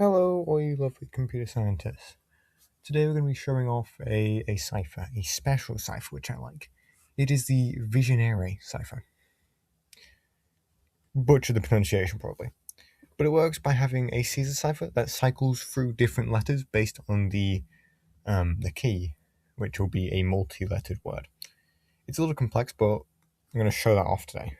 Hello, all you lovely computer scientists. Today we're going to be showing off a cipher, a special cipher which I like. It is the Vigenere Cypher. Butcher the pronunciation probably. But it works by having a Caesar cipher that cycles through different letters based on the key, which will be a multi-lettered word. It's a little complex, but I'm going to show that off today.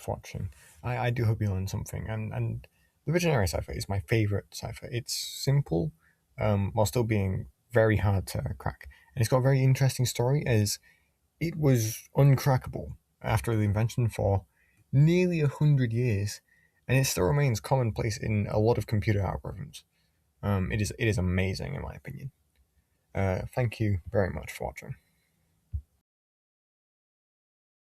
for watching. I do hope you learned something. And the Vigenere Cypher is my favourite cipher. It's simple, while still being very hard to crack. And it's got a very interesting story, as it was uncrackable after the invention for nearly 100 years, and it still remains commonplace in a lot of computer algorithms. It is amazing in my opinion. Thank you very much for watching.